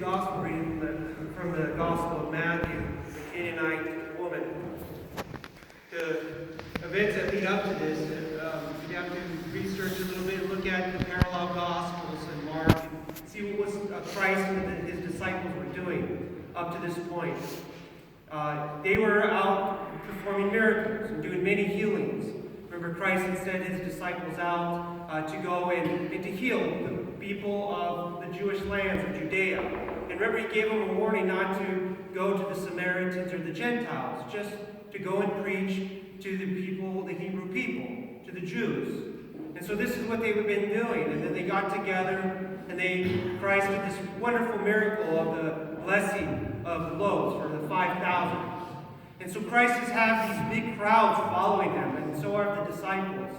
gospel reading from the Gospel of Matthew, the Caananite woman. The events that lead up to this, you have to research a little bit, look at the parallel Gospels and Mark, and see what was Christ and his disciples were doing up to this point. They were out performing miracles and doing many healings. Remember, Christ had sent his disciples out to go and to heal the people of the Jewish lands of Judea. And remember, he gave them a warning not to go to the Samaritans or the Gentiles, just to go and preach to the people, the Hebrew people, to the Jews. And so this is what they've been doing. And then they got together and Christ did this wonderful miracle of the blessing of the loaves for the 5,000. And so Christ has had these big crowds following him, and so are the disciples.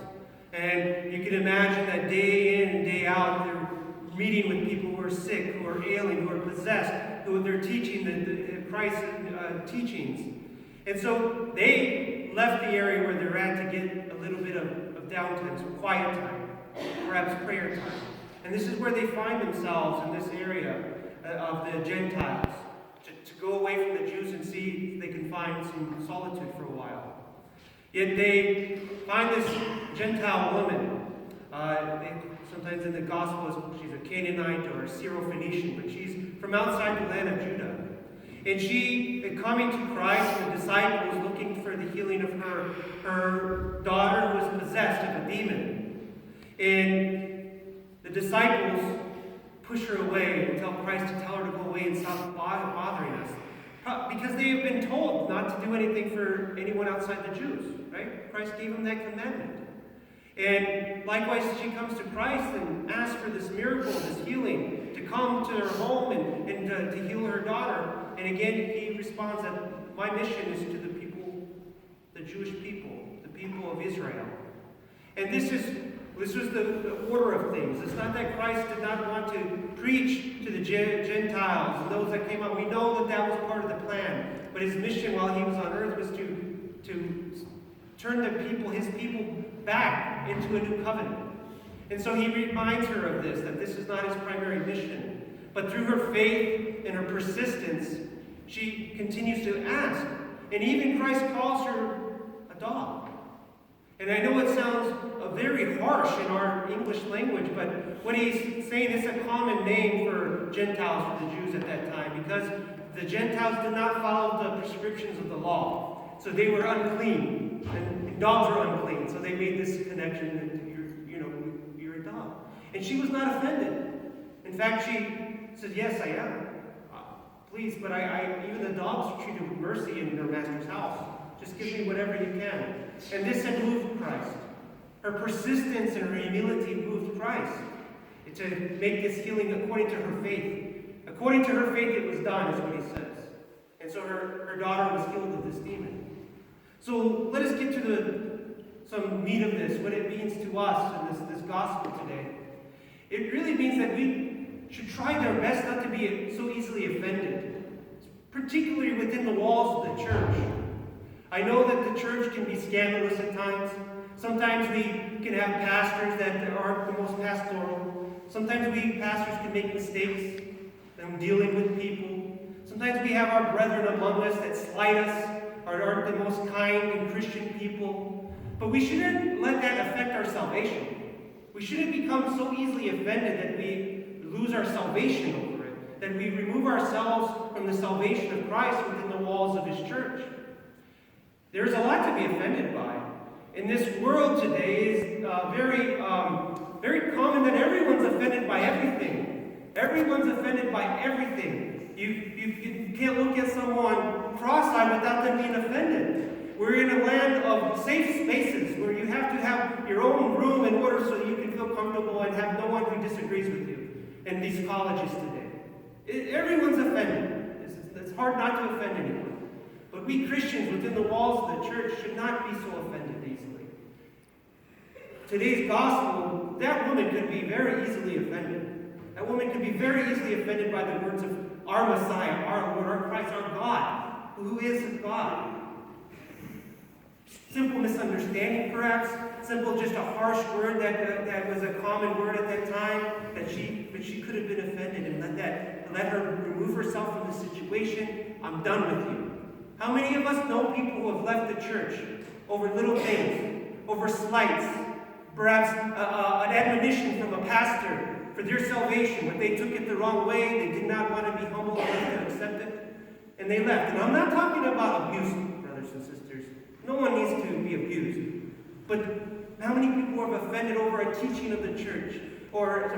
And you can imagine that day in and day out, they're meeting with people who are sick, who are ailing, who are possessed, who they're teaching the Christ's teachings. And so they left the area where they're at to get a little bit of downtime, some quiet time, perhaps prayer time. And this is where they find themselves, in this area of the Gentiles, to go away from the Jews and see if they can find some solitude for a while. Yet they find this Gentile woman. Sometimes in the Gospels, she's a Caananite or a Syro-Phoenician, but she's from outside the land of Judah. And she, coming to Christ, the disciples looking for the healing of her daughter who was possessed of a demon. And the disciples push her away and tell Christ to tell her to go away and stop bothering us. Because they have been told not to do anything for anyone outside the Jews, right? Christ gave them that commandment. And likewise, she comes to Christ and asks for this miracle, this healing, to come to her home and to heal her daughter. And again, he responds that my mission is to the people, the Jewish people, the people of Israel. And this was the order of things. It's not that Christ did not want to preach to the Gentiles and those that came out. We know that was part of the plan. But his mission while he was on earth was to turn his people back into a new covenant. And so he reminds her of this, that this is not his primary mission. But through her faith and her persistence, she continues to ask. And even Christ calls her a dog. And I know it sounds very harsh in our English language, but what he's saying is a common name for Gentiles, for the Jews at that time, because the Gentiles did not follow the prescriptions of the law. So they were unclean, and dogs were unclean. So they made this connection that you're a dog. And she was not offended. In fact, she said, yes, I am. Please, but even the dogs treat with mercy in their master's house. Just give me whatever you can. And this had moved Christ. Her persistence and her humility moved Christ to make this healing according to her faith. According to her faith, it was done, is what he says. And so her daughter was healed of this demon. So let us get to some meat of this, what it means to us in this gospel today. It really means that we should try our best not to be so easily offended, particularly within the walls of the church. I know that the church can be scandalous at times. Sometimes we can have pastors that aren't the most pastoral. Sometimes we pastors can make mistakes in dealing with people. Sometimes we have our brethren among us that slight us or aren't the most kind and Christian people. But we shouldn't let that affect our salvation. We shouldn't become so easily offended that we lose our salvation over it, that we remove ourselves from the salvation of Christ within the walls of his church. There's a lot to be offended by. In this world today is very common that everyone's offended by everything. Everyone's offended by everything. You can't look at someone cross-eyed without them being offended. We're in a land of safe spaces where you have to have your own room in order so you can feel comfortable and have no one who disagrees with you in these colleges today. Everyone's offended. It's hard not to offend anyone. But we Christians within the walls of the church should not be so offended easily. Today's gospel, that woman could be very easily offended. That woman could be very easily offended by the words of our Messiah, our Lord, our Christ, our God, who is God. Simple misunderstanding, perhaps. Simple, just a harsh word that was a common word at that time. But she could have been offended and let her remove yourself from the situation. I'm done with you. How many of us know people who have left the church over little things, over slights, perhaps an admonition from a pastor for their salvation, but they took it the wrong way, they did not want to be humble enough to accept it, and they left. And I'm not talking about abuse, brothers and sisters. No one needs to be abused. But how many people have offended over a teaching of the church? Or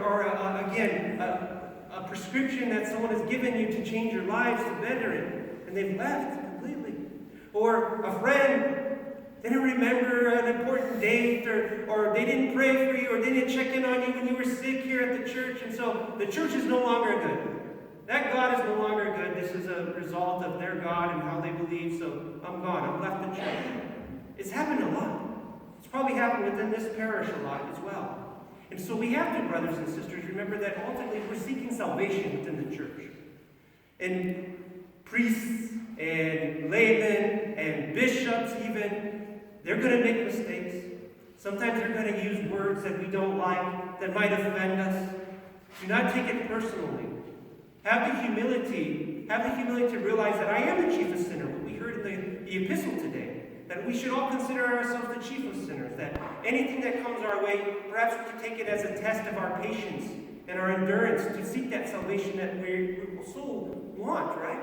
again, a prescription that someone has given you to change your lives to better it, and they've left completely. Or a friend didn't remember an important date, or they didn't pray for you, or they didn't check in on you when you were sick here at the church, and so the church is no longer good. That God is no longer good. This is a result of their God and how they believe, so I'm gone. I've left the church. It's happened a lot. It's probably happened within this parish a lot as well. And so we have to, brothers and sisters, remember that ultimately we're seeking salvation within the church. And priests and laymen and bishops even, they're going to make mistakes. Sometimes they're going to use words that we don't like, that might offend us. Do not take it personally. Have the humility to realize that I am the chief of sinners, what we heard in the epistle today. That we should all consider ourselves the chief of sinners. That anything that comes our way, perhaps we can take it as a test of our patience and our endurance to seek that salvation that we so want, right?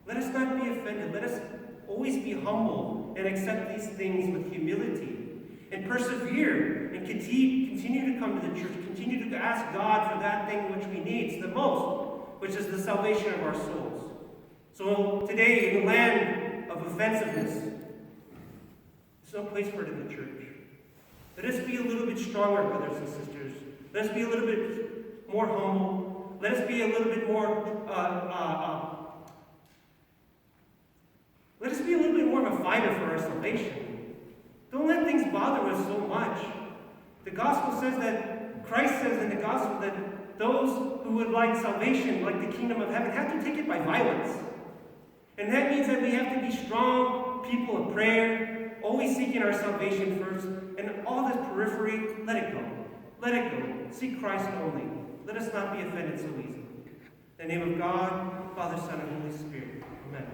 Let us not be offended. Let us always be humble and accept these things with humility. And persevere and continue to come to the church. Continue to ask God for that thing which we need the most, which is the salvation of our souls. So today, in the land of offensiveness, there's no place for it in the church. Let us be a little bit stronger, brothers and sisters. Let us be a little bit more humble. Let us be a little bit more let us be a little bit more of a fighter for our salvation. Don't let things bother us so much. The gospel says that, Christ says in the gospel that those who would like salvation, like the kingdom of heaven, have to take it by violence. And that means that we have to be strong people of prayer, always seeking our salvation first, and all this periphery, let it go. Let it go. Seek Christ only. Let us not be offended so easily. In the name of God, Father, Son, and Holy Spirit. Amen.